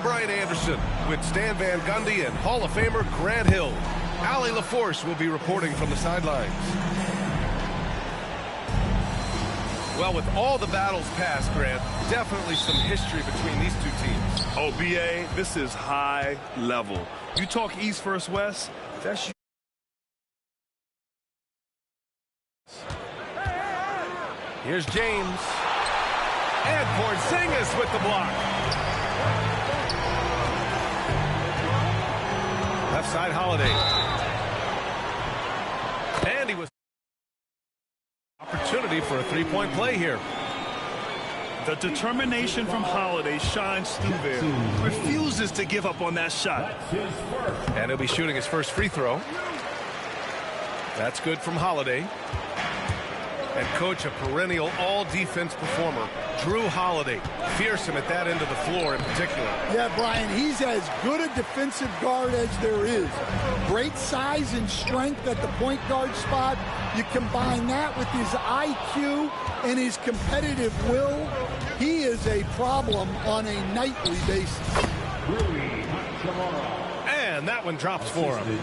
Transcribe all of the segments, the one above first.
Brian Anderson with Stan Van Gundy and Hall of Famer Grant Hill. Allie LaForce will be reporting from the sidelines. Well, with all the battles past, Grant, definitely some history between these two teams. Oh, B.A., this is high level. You talk East versus West, that's... Here's James. And Porzingis with the block. Left side, Holiday. And he was... Opportunity for a three-point play here. The determination from Holiday shines through there. Refuses to give up on that shot. And he'll be shooting his first free throw. That's good from Holiday. And coach, a perennial all-defense performer, Drew Holiday. Fearsome at that end of the floor in particular. Yeah, Brian, he's as good a defensive guard as there is. Great size and strength at the point guard spot. You combine that with his IQ and his competitive will, he is a problem on a nightly basis. And that one drops for him.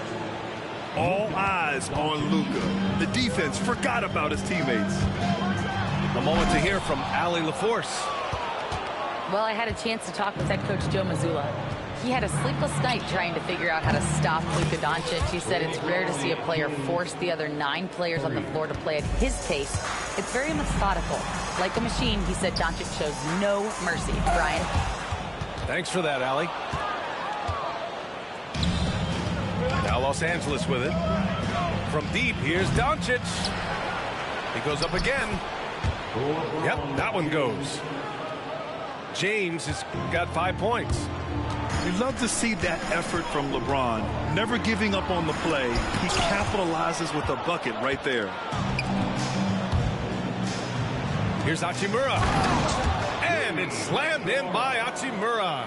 All eyes on Luka. The defense forgot about his teammates. A moment to hear from Allie LaForce. Well, I had a chance to talk with head coach Joe Mazzulla. He had a sleepless night trying to figure out how to stop Luka Doncic. He said it's rare to see a player force the other 9 players on the floor to play at his pace. It's very methodical. Like a machine, he said Doncic shows no mercy. Brian? Thanks for that, Allie. Now Los Angeles with it. From deep, here's Doncic. He goes up again. Yep, that one goes. James has got 5 points. We love to see that effort from LeBron. Never giving up on the play. He capitalizes with a bucket right there. Here's Hachimura. And it's slammed in by Hachimura.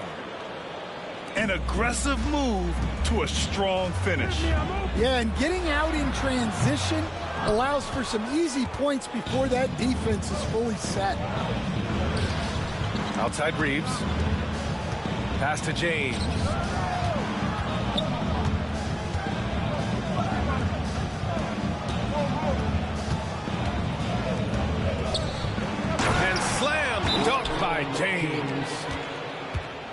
An aggressive move to a strong finish. Yeah, and getting out in transition allows for some easy points before that defense is fully set. Outside Reeves. Pass to James. And slam dunk by James.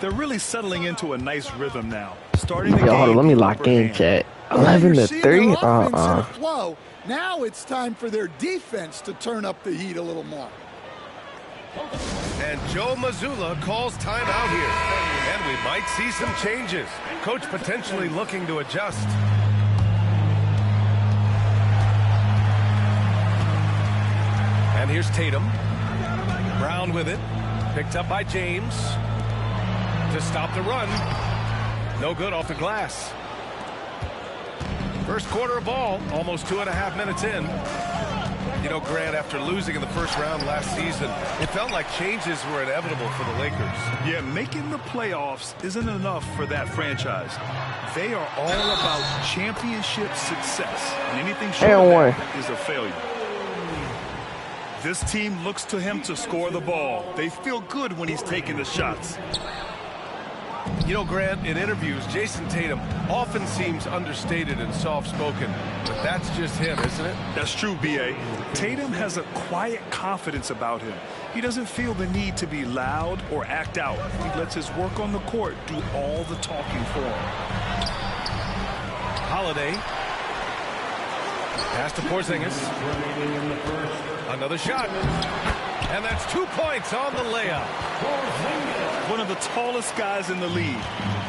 They're really settling into a nice rhythm now. Starting the Yo, hold on, game let me lock in, chat. 11-3. Now it's time for their defense to turn up the heat a little more. And Joe Mazzulla calls timeout here. And we might see some changes. Coach potentially looking to adjust. And here's Tatum. Brown with it. Picked up by James. To stop the run. No good off the glass. First quarter of ball, almost 2.5 minutes in. You know, Grant, after losing in the first round last season, it felt like changes were inevitable for the Lakers. Yeah, making the playoffs isn't enough for that franchise. They are all about championship success, and anything short of that is a failure. This team looks to him to score the ball. They feel good when he's taking the shots. You know, Grant, in interviews, Jason Tatum often seems understated and soft-spoken, but that's just him, isn't it? That's true, B.A. Tatum has a quiet confidence about him. He doesn't feel the need to be loud or act out. He lets his work on the court do all the talking for him. Holiday. Pass to Porzingis. Another shot. And that's 2 points on the layup. One of the tallest guys in the league.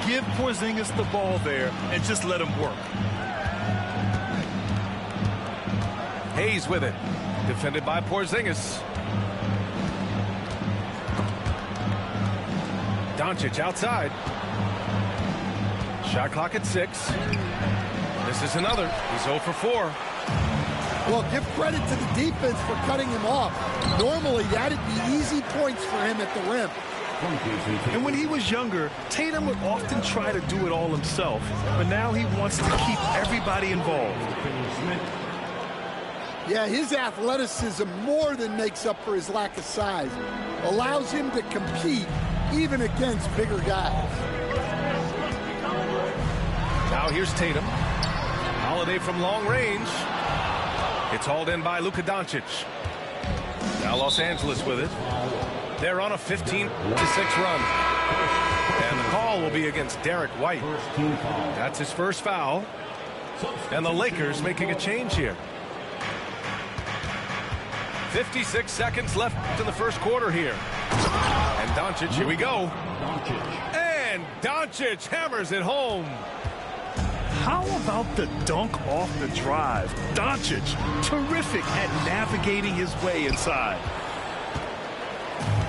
Give Porzingis the ball there and just let him work. Hayes with it. Defended by Porzingis. Doncic outside. Shot clock at 6. This is another. He's 0 for 4. Well, give credit to the defense for cutting him off. Normally, that'd be easy points for him at the rim. And when he was younger, Tatum would often try to do it all himself, but now he wants to keep everybody involved. Yeah, his athleticism more than makes up for his lack of size. Allows him to compete even against bigger guys. Now here's Tatum. Holiday from long range. It's hauled in by Luka Doncic. Now Los Angeles with it. They're on a 15-6 run. And the call will be against Derek White. That's his first foul. And the Lakers making a change here. 56 seconds left in the first quarter here. And Doncic, here we go. And Doncic hammers it home. How about the dunk off the drive? Doncic, terrific at navigating his way inside.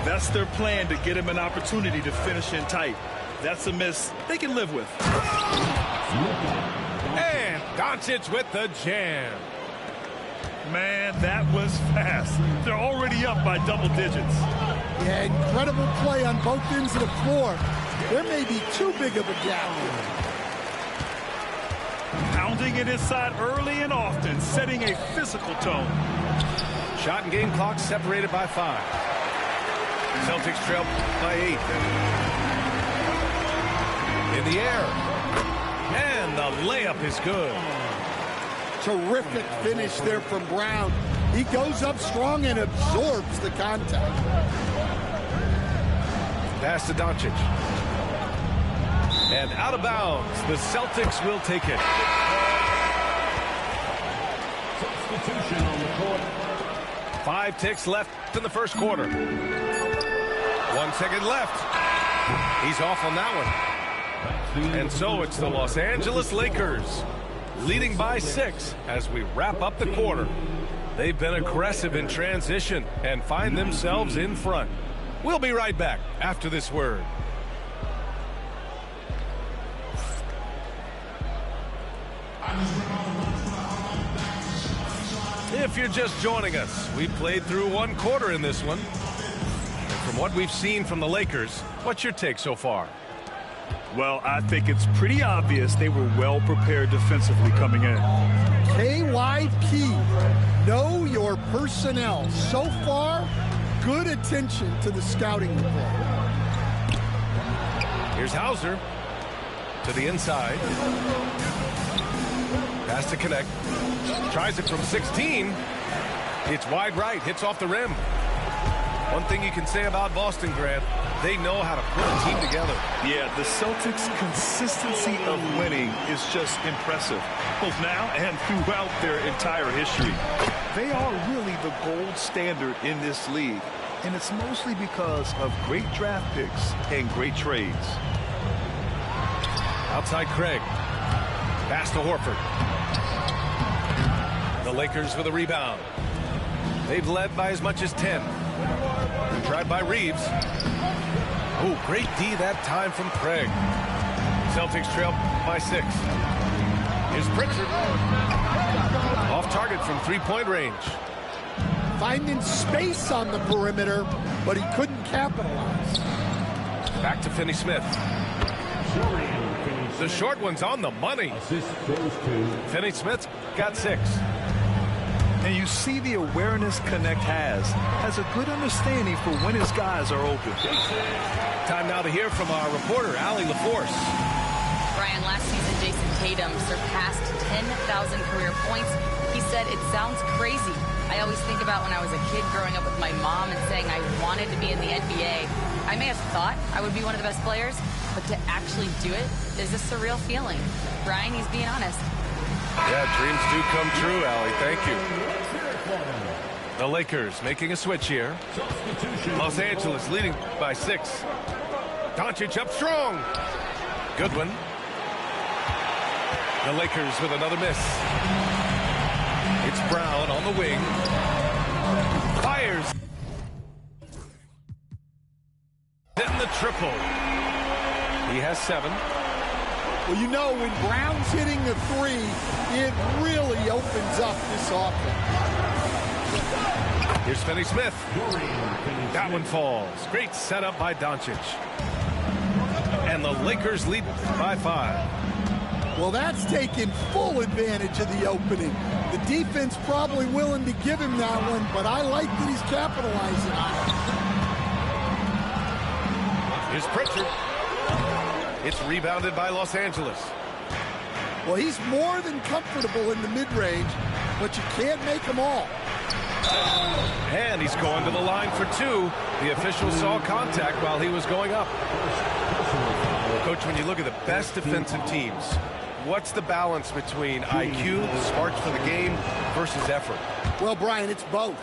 That's their plan, to get him an opportunity to finish in tight. That's a miss they can live with. And Doncic with the jam. Man, that was fast. They're already up by double digits. Yeah, incredible play on both ends of the floor. There may be too big of a gap here. Pounding it inside early and often, setting a physical tone. Shot and game clock separated by 5. Celtics trail by 8. In the air. And the layup is good. Terrific finish there from Brown. He goes up strong and absorbs the contact. Pass to Doncic. And out of bounds. The Celtics will take it. Substitution on the court. 5 ticks left in the first quarter. 1 second left. He's off on that one. And so it's the Los Angeles Lakers leading by 6 as we wrap up the quarter. They've been aggressive in transition and find themselves in front. We'll be right back after this word. If you're just joining us, we played through 1 quarter in this one. From what we've seen from the Lakers, what's your take so far? Well, I think it's pretty obvious they were well prepared defensively coming in. KYP, know your personnel. So far, good attention to the scouting report. Here's Hauser to the inside. Pass to connect. Tries it from 16. It's wide right. Hits off the rim. One thing you can say about Boston, Grant, they know how to put a team together. Yeah, the Celtics' consistency of winning is just impressive, both now and throughout their entire history. They are really the gold standard in this league, and it's mostly because of great draft picks and great trades. Outside Craig. Pass to Horford. The Lakers with a rebound. They've led by as much as 10. Tried by Reeves. Oh, great D that time from Craig. Celtics trail by 6. Here's Pritchard. Off target from 3-point range. Finding space on the perimeter, but he couldn't capitalize. Back to Finney-Smith. The short one's on the money. Finney-Smith's got 6. And you see the awareness Connect has a good understanding for when his guys are open. Time now to hear from our reporter, Allie LaForce. Brian, last season, Jason Tatum surpassed 10,000 career points. He said, "It sounds crazy. I always think about when I was a kid growing up with my mom and saying I wanted to be in the NBA. I may have thought I would be one of the best players, but to actually do it is a surreal feeling." Brian, he's being honest. Yeah, dreams do come true, Allie. Thank you. The Lakers making a switch here. Los Angeles leading by 6. Doncic up strong. Goodwin. The Lakers with another miss. It's Brown on the wing. Fires. Hitting the triple. He has 7. Well, you know, when Brown's hitting the 3, it really opens up this offense. Here's Finney-Smith. That one falls. Great setup by Doncic. And the Lakers lead by 5. Well, that's taking full advantage of the opening. The defense probably willing to give him that one, but I like that he's capitalizing on it. Here's Pritchard. It's rebounded by Los Angeles. Well, he's more than comfortable in the mid-range, but you can't make them all. And he's going to the line for two. The official saw contact while he was going up. Coach, when you look at the best defensive teams, what's the balance between IQ, smarts for the game, versus effort? Well, Brian, it's both.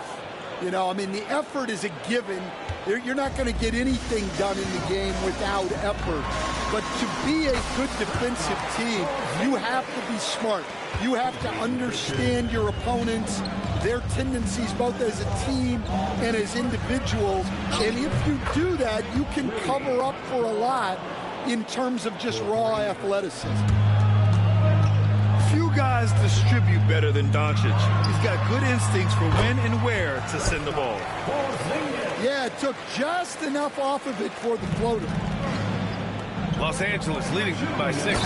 You know, I mean, the effort is a given. You're not going to get anything done in the game without effort. But to be a good defensive team, you have to be smart. You have to understand your opponents, their tendencies, both as a team and as individuals. And if you do that, you can cover up for a lot in terms of just raw athleticism. Few guys distribute better than Doncic. He's got good instincts for when and where to send the ball. Yeah, it took just enough off of it for the floater. Los Angeles leading by 6.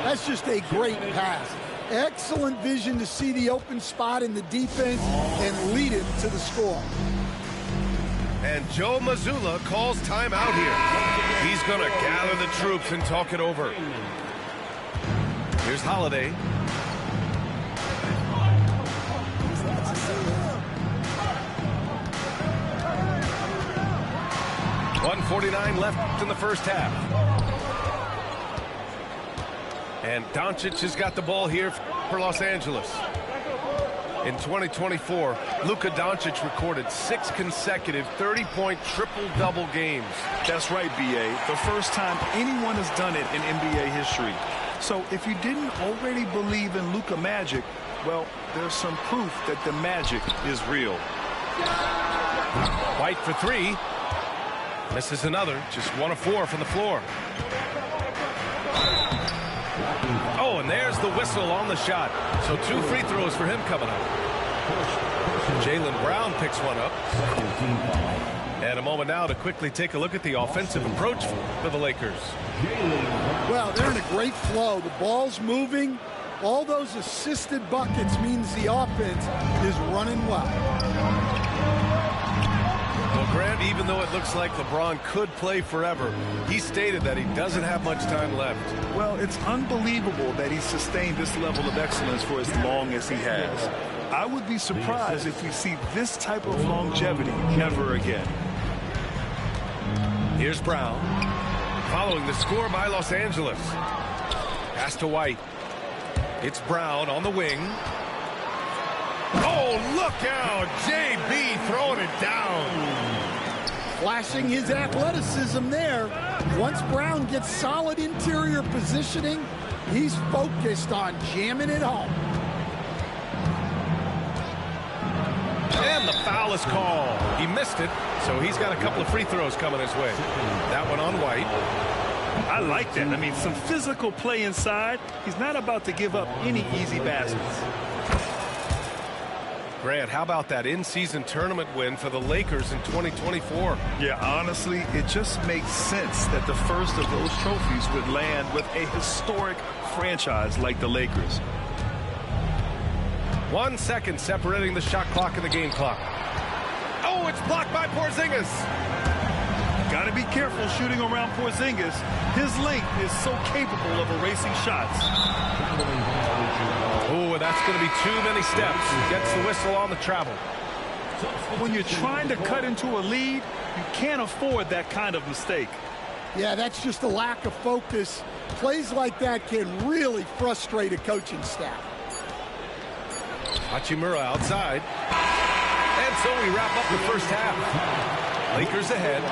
That's just a great pass. Excellent vision to see the open spot in the defense and lead him to the score. And Joe Mazzulla calls timeout here. He's going to gather the troops and talk it over. Here's Holiday. .149 left in the first half. And Doncic has got the ball here for Los Angeles. In 2024, Luka Doncic recorded 6 consecutive 30-point triple-double games. That's right, B.A. The first time anyone has done it in NBA history. So if you didn't already believe in Luka magic, well, there's some proof that the magic is real. White for 3. Misses another. Just 1 of 4 from the floor. Oh, and there's the whistle on the shot. So 2 free throws for him coming up. Jaylen Brown picks one up. And a moment now to quickly take a look at the offensive approach for the Lakers. Well, they're in a great flow. The ball's moving. All those assisted buckets means the offense is running well. Well, Grant, even though it looks like LeBron could play forever, he stated that he doesn't have much time left. Well, it's unbelievable that he sustained this level of excellence for as long as he has. I would be surprised if we see this type of longevity ever again. Here's Brown. Following the score by Los Angeles. Pass to White. It's Brown on the wing. Oh, look out! JB throwing it down. Flashing his athleticism there. Once Brown gets solid interior positioning, he's focused on jamming it home. And the foul is called. He missed it, so he's got a couple of free throws coming his way. That one on White. I like that. I mean, some physical play inside. He's not about to give up any easy baskets. Grant, how about that in-season tournament win for the Lakers in 2024? Yeah, honestly, it just makes sense that the first of those trophies would land with a historic franchise like the Lakers. 1 second separating the shot clock and the game clock. Oh, it's blocked by Porzingis. Got to be careful shooting around Porzingis. His length is so capable of erasing shots. Oh, that's going to be too many steps. Gets the whistle on the travel. When you're trying to cut into a lead, you can't afford that kind of mistake. Yeah, that's just a lack of focus. Plays like that can really frustrate a coaching staff. Hachimura outside. And so we wrap up the first half. Lakers ahead,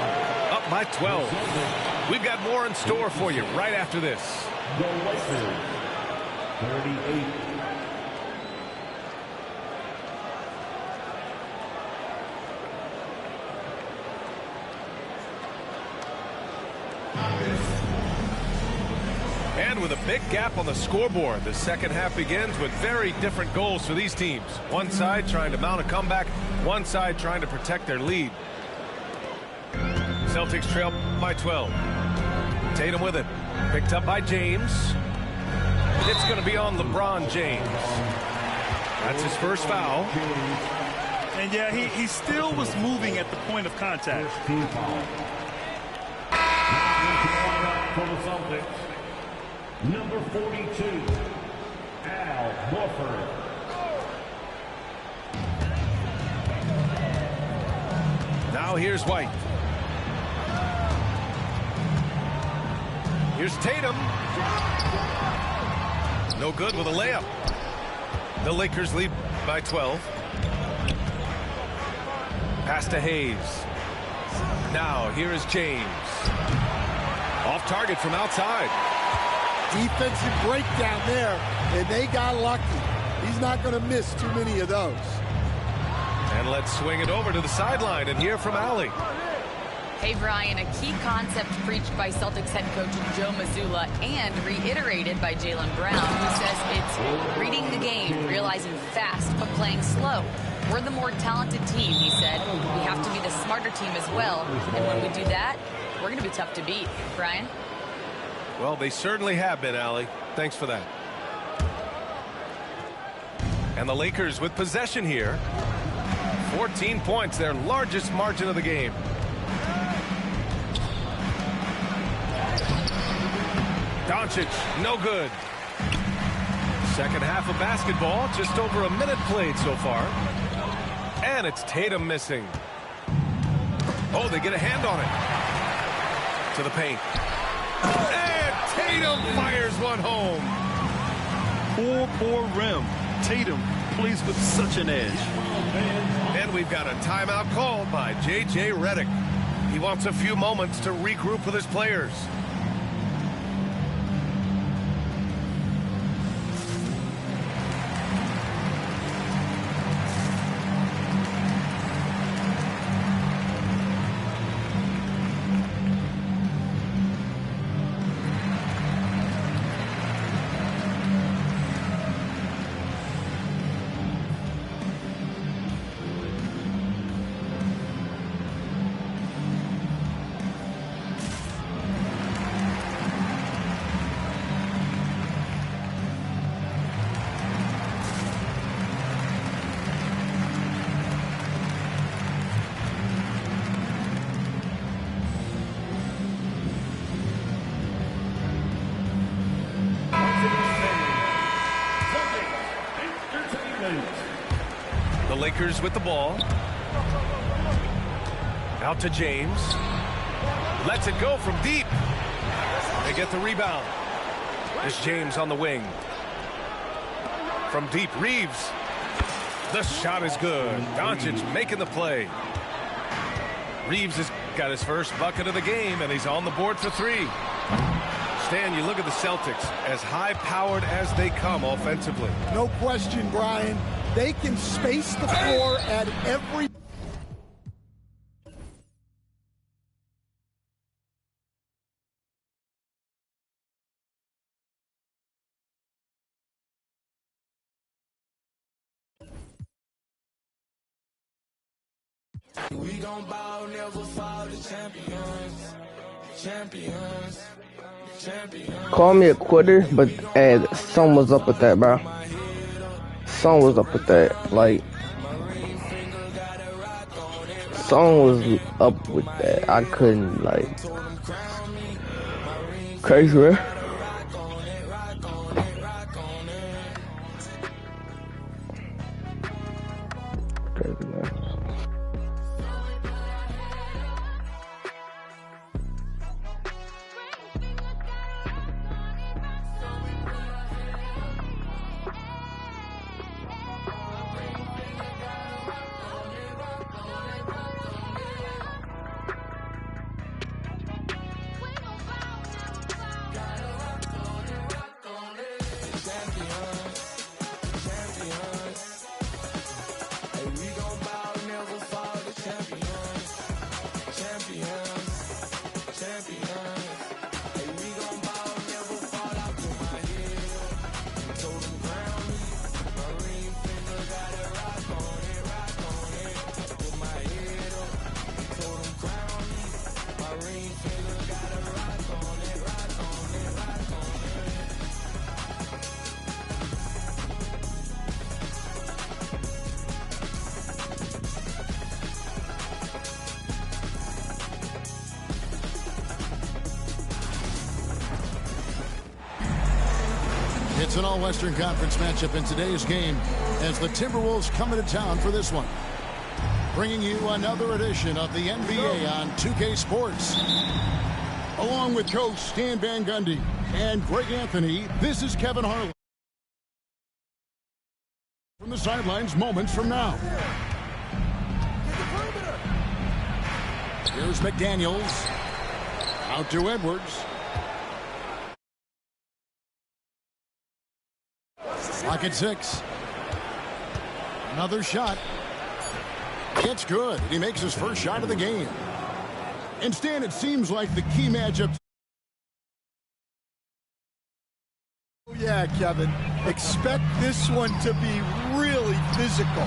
up by 12. We've got more in store for you right after this. The Lakers, 38. And with a big gap on the scoreboard, the second half begins with very different goals for these teams. One side trying to mount a comeback, one side trying to protect their lead. Celtics trail by 12. Tatum with it. Picked up by James. It's going to be on LeBron James. That's his first foul. And yeah, he still was moving at the point of contact. Number 42, Al Morford. Now here's White. Here's Tatum. No good with a layup. The Lakers lead by 12. Pass to Hayes. Now here is James. Off target from outside. Defensive breakdown there, and they got lucky. He's not going to miss too many of those. And let's swing it over to the sideline and hear from Allie. Hey, Brian, a key concept preached by Celtics head coach Joe Mazzulla and reiterated by Jaylen Brown, who says it's reading the game, realizing fast, but playing slow. We're the more talented team, he said. We have to be the smarter team as well. And when we do that, we're going to be tough to beat. Brian? Well, they certainly have been, Allie. Thanks for that. And the Lakers with possession here. 14 points, their largest margin of the game. Doncic, no good. Second half of basketball, just over a minute played so far. And it's Tatum missing. Oh, they get a hand on it. To the paint. And Tatum fires one home. Poor rim. Tatum plays with such an edge. And we've got a timeout called by J.J. Redick. He wants a few moments to regroup with his players. The Lakers with the ball. Out to James. Lets it go from deep. They get the rebound. There's James on the wing. From deep, Reeves. The shot is good. Doncic making the play. Reeves has got his first bucket of the game, and he's on the board for three. Stan, you look at the Celtics, as high-powered as they come offensively. No question, Brian. They can space the floor at every... We gon' bow, never fall to champions. Champions. Champions. Call me a quitter, but something was up with that, bro. Something was up with that. Like, something was up with that. I couldn't, like, crazy, man. Crazy, man. It's an all-Western Conference matchup in today's game as the Timberwolves come into town for this one. Bringing you another edition of the NBA on 2K Sports. Along with Coach Stan Van Gundy and Greg Anthony, this is Kevin Harlan. From the sidelines moments from now. Here's McDaniels. Out to Edwards. Clock at 6. Another shot. It's good. He makes his first shot of the game. And Stan, it seems like the key matchup. Yeah, Kevin. Expect this one to be really physical.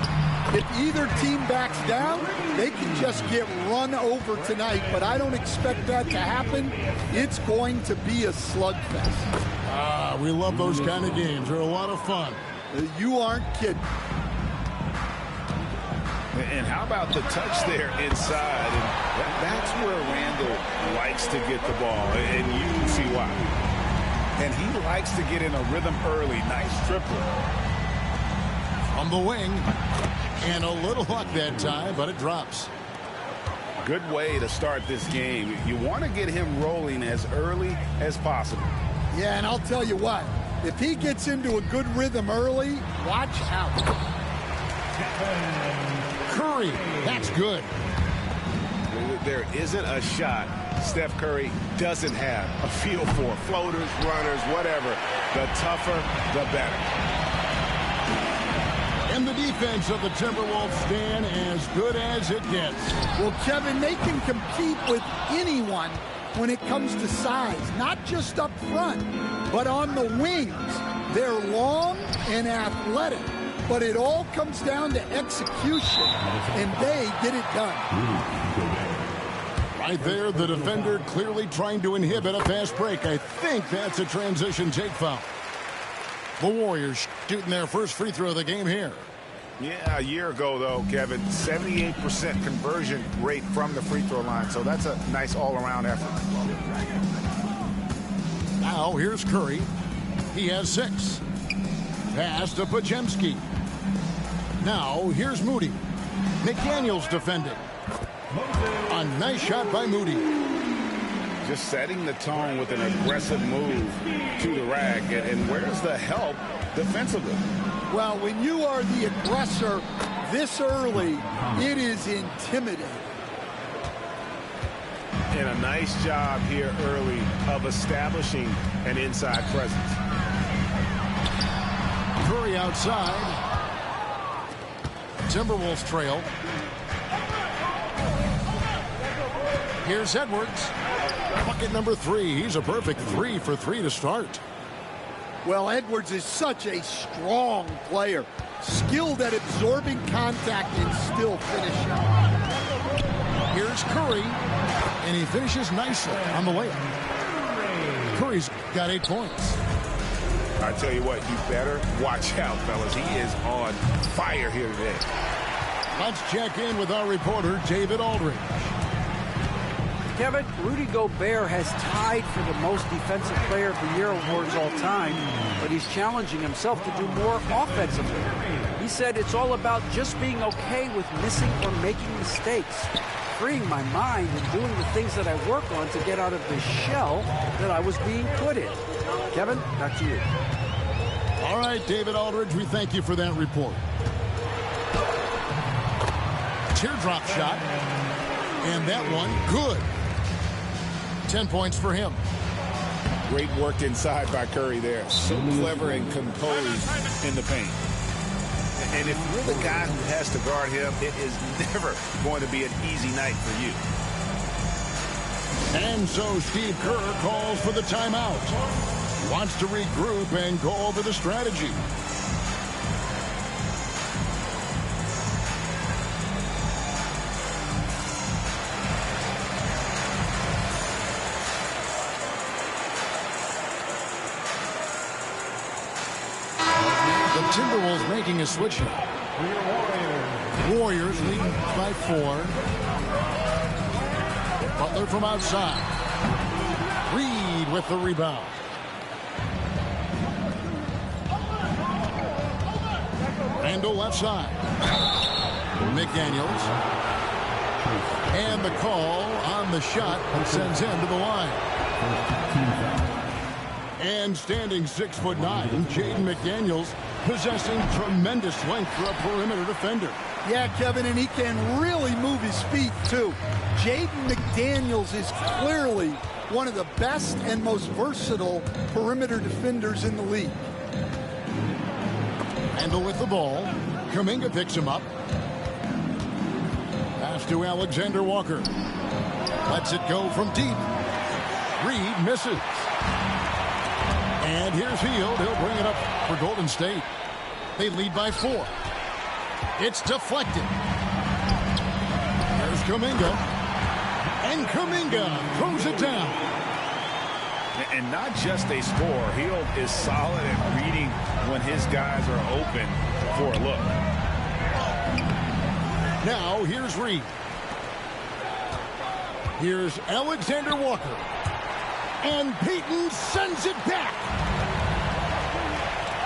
If either team backs down, they can just get run over tonight, but I don't expect that to happen. It's going to be a slugfest. We love those kind of games. They're a lot of fun. You aren't kidding. And how about the touch there inside? And that's where Randall likes to get the ball, and you can see why. And he likes to get in a rhythm early. Nice triple. From the wing. And a little luck that time, but it drops. Good way to start this game. You want to get him rolling as early as possible. Yeah, and I'll tell you what. If he gets into a good rhythm early, watch out. Curry, that's good. There isn't a shot Steph Curry doesn't have a feel for. Floaters, runners, whatever. The tougher, the better. And the defense of the Timberwolves, Stan, as good as it gets. Well, Kevin, they can compete with anyone when it comes to size, not just up front, but on the wings. They're long and athletic, but it all comes down to execution, and they get it done. Right there, the defender clearly trying to inhibit a fast break. I think that's a transition take foul. The Warriors shooting their first free throw of the game here. Yeah, a year ago, though, Kevin, 78% conversion rate from the free throw line. So that's a nice all-around effort. Now, here's Curry. He has 6. Pass to Pajemski. Now, here's Moody. McDaniels defending. A nice shot by Moody. Just setting the tone with an aggressive move to the rack. And where's the help defensively? Well, when you are the aggressor this early, it is intimidating. And a nice job here early of establishing an inside presence. Curry outside. Timberwolves trail. Here's Edwards. Bucket number 3. He's a perfect 3 for 3 to start. Well, Edwards is such a strong player. Skilled at absorbing contact and still finishing. Here's Curry. And he finishes nicely on the layup. Curry's got 8 points. I tell you what, you better watch out, fellas. He is on fire here today. Let's check in with our reporter, David Aldridge. Kevin, Rudy Gobert has tied for the most Defensive Player of the Year awards all time, but he's challenging himself to do more offensively. He said it's all about just being okay with missing or making mistakes, freeing my mind and doing the things that I work on to get out of the shell that I was being put in. Kevin, back to you. All right, David Aldridge, we thank you for that report. Teardrop shot, and that one good. 10 points for him. Great work inside by Curry there. So clever and composed in the paint. And if you're the guy who has to guard him, it is never going to be an easy night for you. And so Steve Kerr calls for the timeout. Wants to regroup and go over the strategy. Timberwolves making a switch here. Warriors leading by 4. Butler from outside. Reed with the rebound. Randall left side. McDaniels. And the call on the shot sends him to the line. And standing 6'9", Jaden McDaniels, possessing tremendous length for a perimeter defender. Yeah, Kevin, and he can really move his feet, too. Jaden McDaniels is clearly one of the best and most versatile perimeter defenders in the league. Randall with the ball. Kuminga picks him up. Pass to Alexander Walker. Lets it go from deep. Reed misses. And here's Hield. He'll bring it up for Golden State. They lead by 4. It's deflected. There's Kuminga. And Kuminga throws it down. And not just a scorer. Hield is solid at reading when his guys are open for a look. Now here's Reed. Here's Alexander Walker. And Payton sends it back.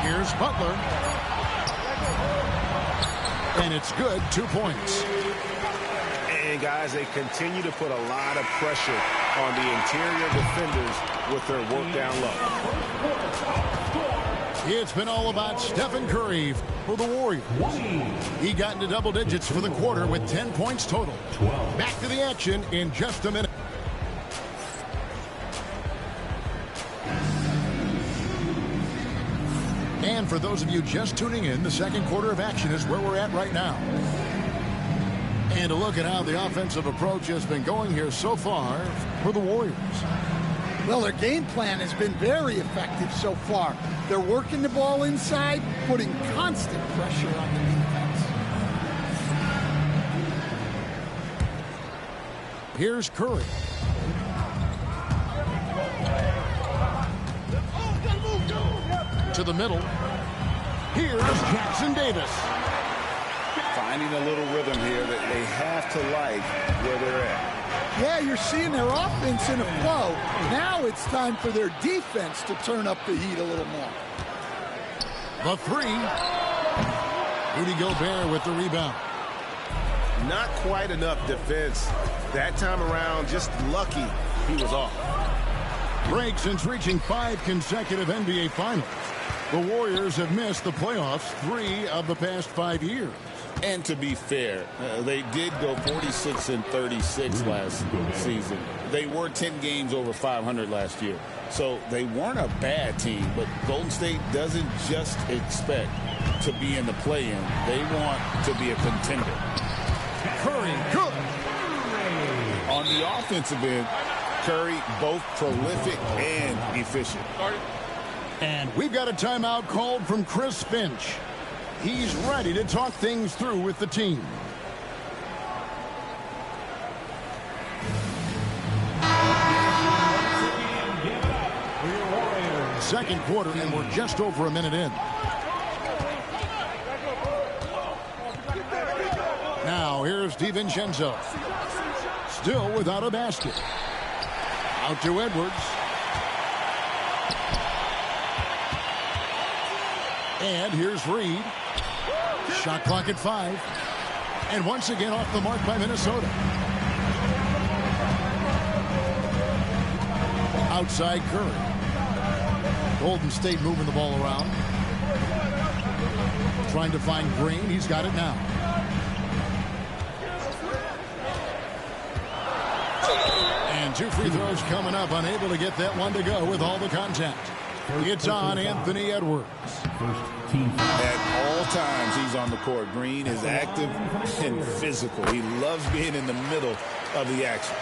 Here's Butler. And it's good. 2 points. And guys, they continue to put a lot of pressure on the interior defenders with their work down low. It's been all about Stephen Curry for the Warriors. He got into double digits for the quarter with 10 points total. Back to the action in just a minute. And for those of you just tuning in, the second quarter of action is where we're at right now. And a look at how the offensive approach has been going here so far for the Warriors. Well, their game plan has been very effective so far. They're working the ball inside, putting constant pressure on the defense. Here's Curry. To the middle. Here's Jackson Davis. Finding a little rhythm here that they have to like where they're at. Yeah, you're seeing their offense in a flow. Now it's time for their defense to turn up the heat a little more. The 3. Rudy Gobert with the rebound. Not quite enough defense that time around. Just lucky he was off. Break since reaching 5 consecutive NBA Finals. The Warriors have missed the playoffs 3 of the past 5 years. And to be fair, they did go 46-36 last season. They were 10 games over 500 last year. So they weren't a bad team, but Golden State doesn't just expect to be in the play-in. They want to be a contender. Curry, good. On the offensive end, Curry both prolific and efficient. And we've got a timeout called from Chris Finch. He's ready to talk things through with the team. Second quarter, and we're just over a minute in. Now, here's DiVincenzo. Still without a basket. Out to Edwards. And here's Reed. Shot clock at 5. And once again off the mark by Minnesota. Outside Curry. Golden State moving the ball around. Trying to find Green. He's got it now. And 2 free throws coming up. Unable to get that one to go with all the contact. It's on Anthony Edwards. At all times he's on the court. Green is active and physical. He loves being in the middle of the action.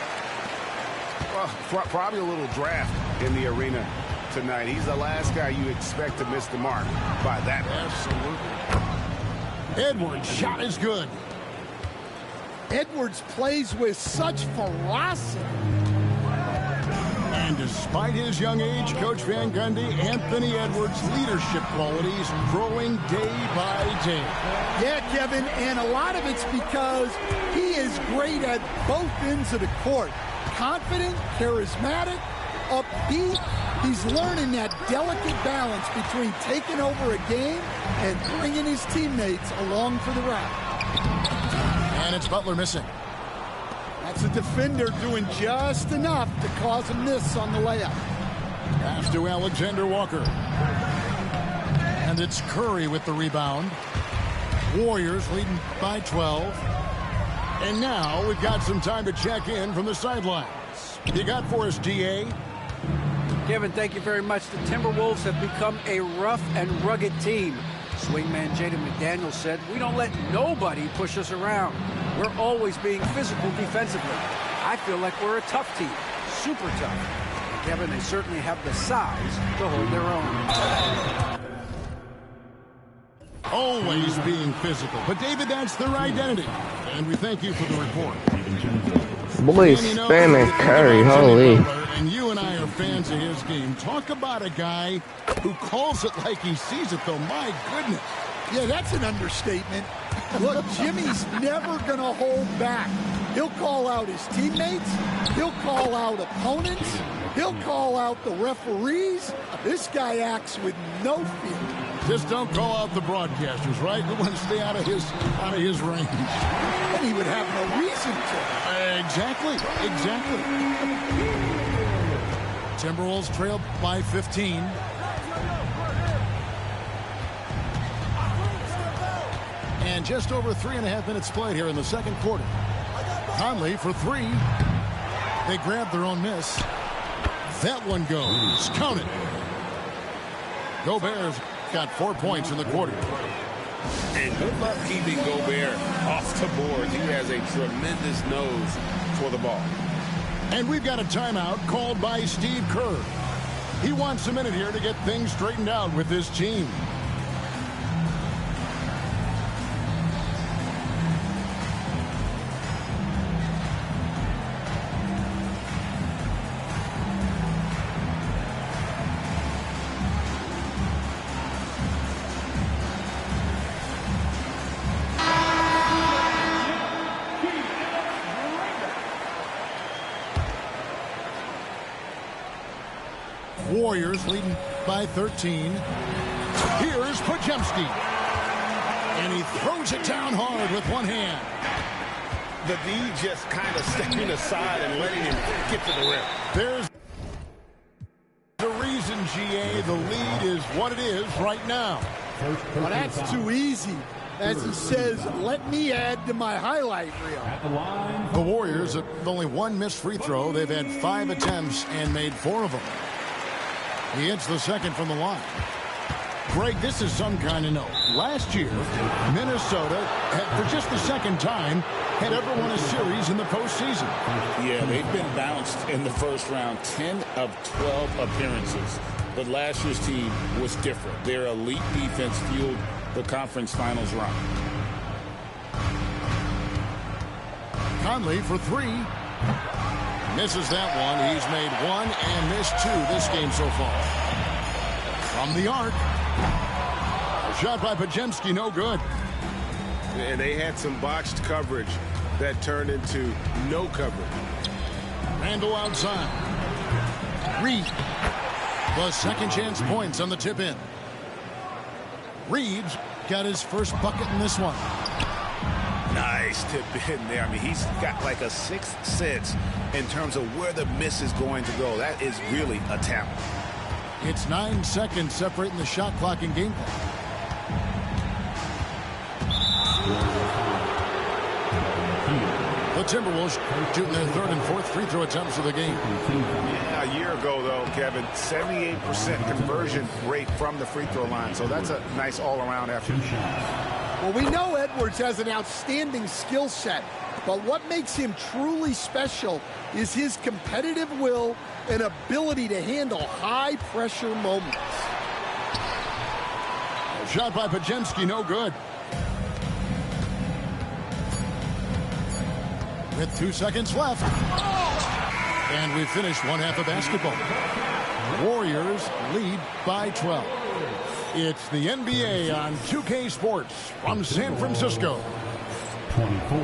Well, probably a little draft in the arena tonight. He's the last guy you expect to miss the mark by that much. Absolutely. Edwards' shot is good. Edwards plays with such ferocity. And despite his young age, Coach Van Gundy, Anthony Edwards' leadership qualities growing day by day. Yeah, Kevin, and a lot of it's because he is great at both ends of the court. Confident, charismatic, upbeat, He's learning that delicate balance between taking over a game and bringing his teammates along for the ride. And it's Butler missing. That's a defender doing just enough to cause a miss on the layup. Pass to Alexander Walker. And it's Curry with the rebound. Warriors leading by 12. And now we've got some time to check in from the sidelines. You got for us, DA? Kevin, thank you very much. The Timberwolves have become a rough and rugged team. Swingman Jaden McDaniels said, "We don't let nobody push us around. We're always being physical defensively. I feel like we're a tough team, super tough." Kevin, they certainly have the size to hold their own. Always being physical. But, David, that's their identity. And we thank you for the report. Boy, spamming Curry, holy. And you and I are fans of his game. Talk about a guy who calls it like he sees it, though. My goodness. Yeah, that's an understatement. Look, Jimmy's never going to hold back. He'll call out his teammates. He'll call out opponents. He'll call out the referees. This guy acts with no fear. Just don't call out the broadcasters, right? We want to stay out of his range. And he would have no reason to. Exactly. Timberwolves trailed by 15. And just over 3.5 minutes played here in the second quarter. Conley for three. They grab their own miss. That one goes. Count it. Gobert's got 4 points in the quarter. And good luck keeping Gobert off the board. He has a tremendous nose for the ball. And we've got a timeout called by Steve Kerr. He wants a minute here to get things straightened out with this team. Warriors leading by 13. Here's Podziemski. And he throws it down hard with one hand. The D just kind of stepping aside and letting him get to the rim. There's the reason, GA, the lead is what it is right now. Well, that's too easy. As he says, let me add to my highlight reel. The Warriors have only one missed free throw. They've had 5 attempts and made 4 of them. He hits the second from the line. Greg, this is some kind of note. Last year, Minnesota, for just the second time, had ever won a series in the postseason. Yeah, they've been bounced in the first round, 10 of 12 appearances. But last year's team was different. Their elite defense fueled the conference finals run. Conley for three. Misses that one. He's made 1 and missed 2 this game so far. From the arc. A shot by Podziemski, no good. And they had some botched coverage that turned into no coverage. Randall outside. Reed. The second chance points on the tip in. Reed's got his first bucket in this one. Nice tip in there. I mean, he's got like a sixth sense in terms of where the miss is going to go. That is really a talent. It's 9 seconds separating the shot clock and game clock. The Timberwolves shooting their 3rd and 4th free throw attempts of the game. Yeah, a year ago, though, Kevin, 78% conversion rate from the free throw line. So that's a nice all-around effort. Well, we know Edwards has an outstanding skill set, but what makes him truly special is his competitive will and ability to handle high-pressure moments. Shot by Podziemski, no good. With 2 seconds left. And we finished one half of basketball. Warriors lead by 12. It's the NBA on 2K Sports from San Francisco. 24.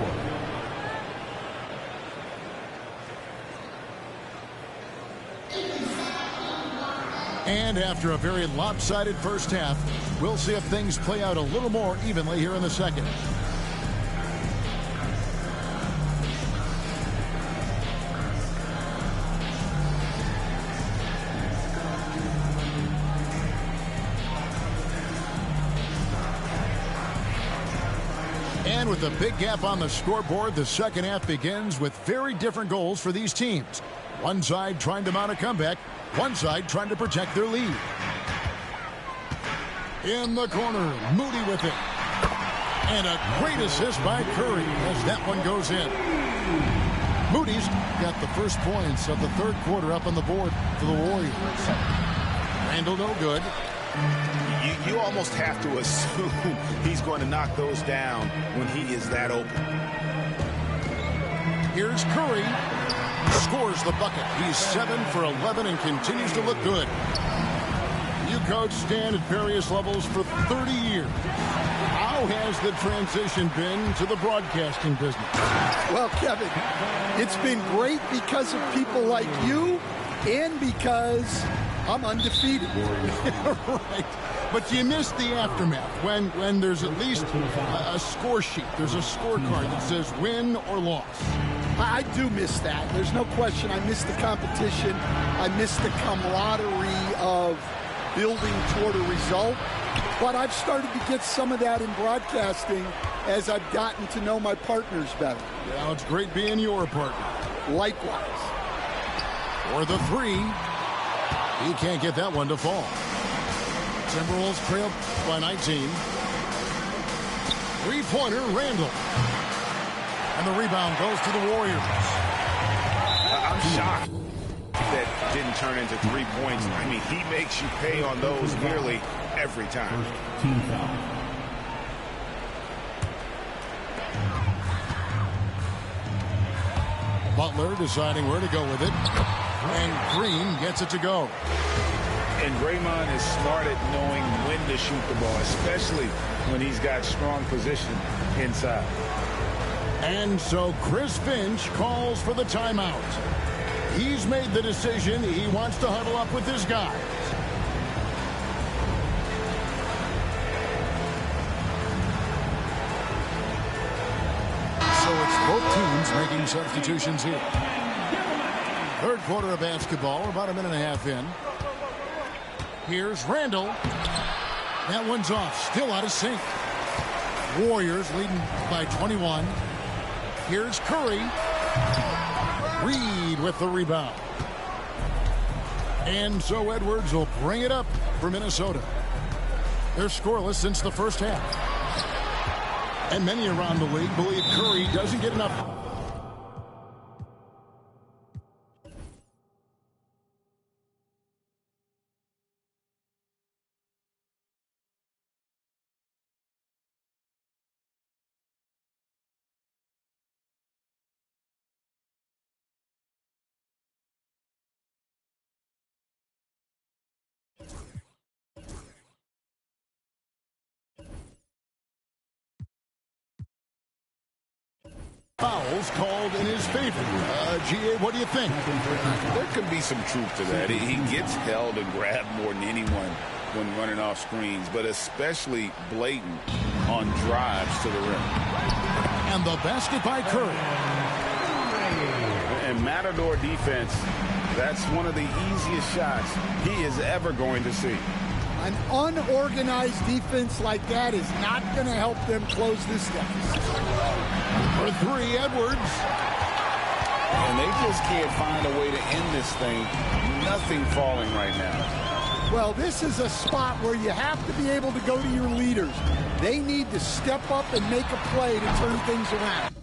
And after a very lopsided first half, we'll see if things play out a little more evenly here in the second. And with a big gap on the scoreboard, the second half begins with very different goals for these teams. One side trying to mount a comeback, one side trying to protect their lead. In the corner, Moody with it. And a great assist by Curry as that one goes in. Moody's got the first points of the third quarter up on the board for the Warriors. Randall no good. You almost have to assume he's going to knock those down when he is that open. Here's Curry. Scores the bucket. He's 7 for 11 and continues to look good. You coach Stan at various levels for 30 years. How has the transition been to the broadcasting business? Well, Kevin, it's been great because of people like you and because I'm undefeated. Right. But you miss the aftermath when there's at least a score sheet. There's a scorecard that says win or loss. I do miss that. There's no question. I miss the competition. I miss the camaraderie of building toward a result. But I've started to get some of that in broadcasting as I've gotten to know my partners better. Yeah, it's great being your partner. Likewise. For the three. He can't get that one to fall. Timberwolves trail by 19. Three-pointer, Randall. And the rebound goes to the Warriors. I'm shocked that didn't turn into 3 points. I mean, he makes you pay on those nearly every time. Team foul. Butler deciding where to go with it. And Green gets it to go. And Draymond is smart at knowing when to shoot the ball, especially when he's got strong position inside. And so Chris Finch calls for the timeout. He's made the decision. He wants to huddle up with his guys. So it's both teams making substitutions here. Third quarter of basketball. We're about a minute and a half in. Here's Randall. That one's off. Still out of sync. Warriors leading by 21. Here's Curry. Reed with the rebound. And so Edwards will bring it up for Minnesota. They're scoreless since the first half. And many around the league believe Curry doesn't get enough. Fouls called in his favor. GA, what do you think? There could be some truth to that. He gets held and grabbed more than anyone when running off screens, but especially blatant on drives to the rim. And the basket by Curry. And Matador defense, that's one of the easiest shots he is ever going to see. An unorganized defense like that is not going to help them close this deficit. For three, Edwards. And they just can't find a way to end this thing. Nothing falling right now. Well, this is a spot where you have to be able to go to your leaders. They need to step up and make a play to turn things around.